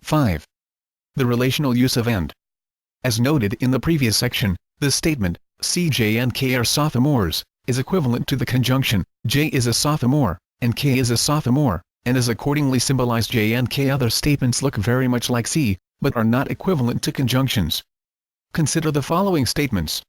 5. The relational use of and. As noted in the previous section, the statement, C, J and K are sophomores, is equivalent to the conjunction, J is a sophomore, and K is a sophomore, and is accordingly symbolized. J and K. Other statements look very much like C, but are not equivalent to conjunctions. Consider the following statements.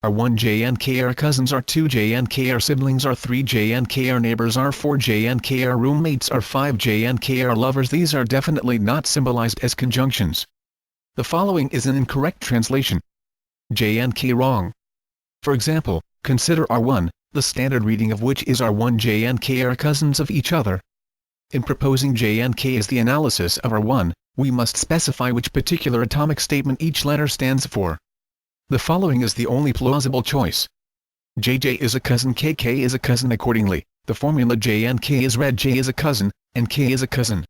R1 J and K are cousins. R2 J and K are siblings. R3 J and K are neighbors. R4 J and K are roommates. R5 J and K are lovers. These are definitely not symbolized as conjunctions. The following is an incorrect translation. J and K wrong. For example, consider R1, the standard reading of which is R1 J and K are cousins of each other. In proposing J and K as the analysis of R1, we must specify which particular atomic statement each letter stands for. The following is the only plausible choice. JJ is a cousin. KK is a cousin. Accordingly, the formula J and K is read: J is a cousin, and K is a cousin.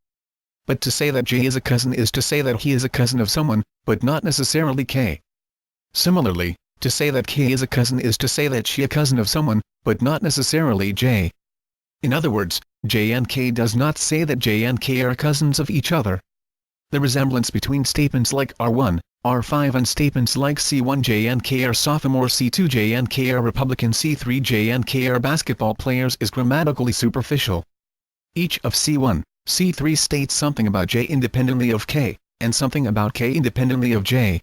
But to say that J is a cousin is to say that he is a cousin of someone, but not necessarily K. Similarly, to say that K is a cousin is to say that she is a cousin of someone, but not necessarily J. In other words, J and K does not say that J and K are cousins of each other. The resemblance between statements like R1, R5 and statements like C1 J and K are sophomore, C2 J and K are Republican, C3 J and K are basketball players is grammatically superficial. Each of C1, C3 states something about J independently of K, and something about K independently of J.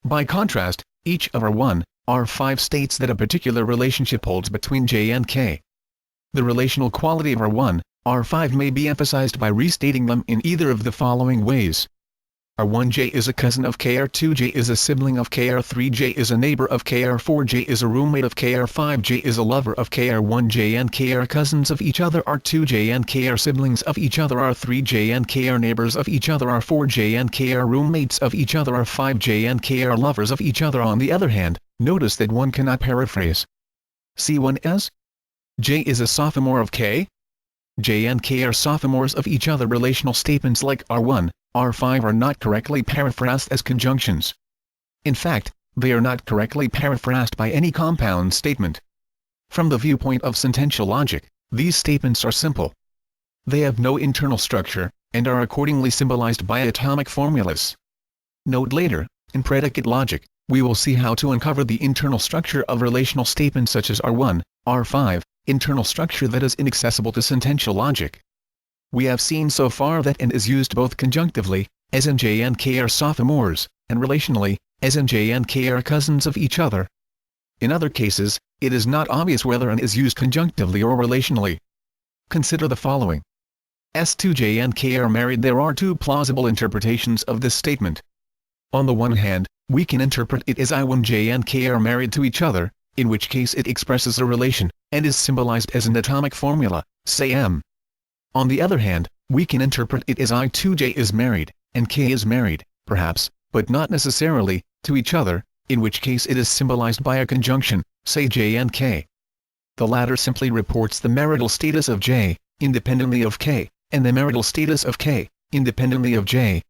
By contrast, each of R1, R5 states that a particular relationship holds between J and K. The relational quality of R1, R5 may be emphasized by restating them in either of the following ways. R1J is a cousin of K. R2J is a sibling of K. R3J is a neighbor of K. R4J is a roommate of K. R5J is a lover of K. R1J and K are cousins of each other. R2J and K are siblings of each other. R3J and K are neighbors of each other. R4J and K are roommates of each other. R5J and K are lovers of each other. On the other hand, notice that one cannot paraphrase C1 as J is a sophomore of K. J and K are sophomores of each other. Relational statements like R1, R5 are not correctly paraphrased as conjunctions. In fact, they are not correctly paraphrased by any compound statement. From the viewpoint of sentential logic, these statements are simple. They have no internal structure, and are accordingly symbolized by atomic formulas. Note later, in predicate logic, we will see how to uncover the internal structure of relational statements such as R1, R5, internal structure that is inaccessible to sentential logic. We have seen so far that and is used both conjunctively, as in J and K are sophomores, and relationally, as in J and K are cousins of each other. In other cases, it is not obvious whether and is used conjunctively or relationally. Consider the following. S2 J and K are married. There are two plausible interpretations of this statement. On the one hand, we can interpret it as I1 J and K are married to each other, in which case it expresses a relation, and is symbolized as an atomic formula, say M. On the other hand, we can interpret it as I2 J is married, and K is married, perhaps, but not necessarily, to each other, in which case it is symbolized by a conjunction, say J and K. The latter simply reports the marital status of J, independently of K, and the marital status of K, independently of J.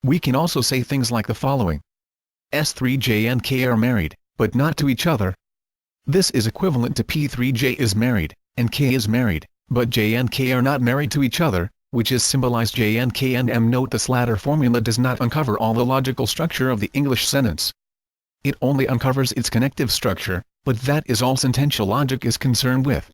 We can also say things like the following. S3 J and K are married, but not to each other. This is equivalent to P3 J is married, and K is married, but J and K are not married to each other, which is symbolized J and K and M. Note this latter formula does not uncover all the logical structure of the English sentence. It only uncovers its connective structure, but that is all sentential logic is concerned with.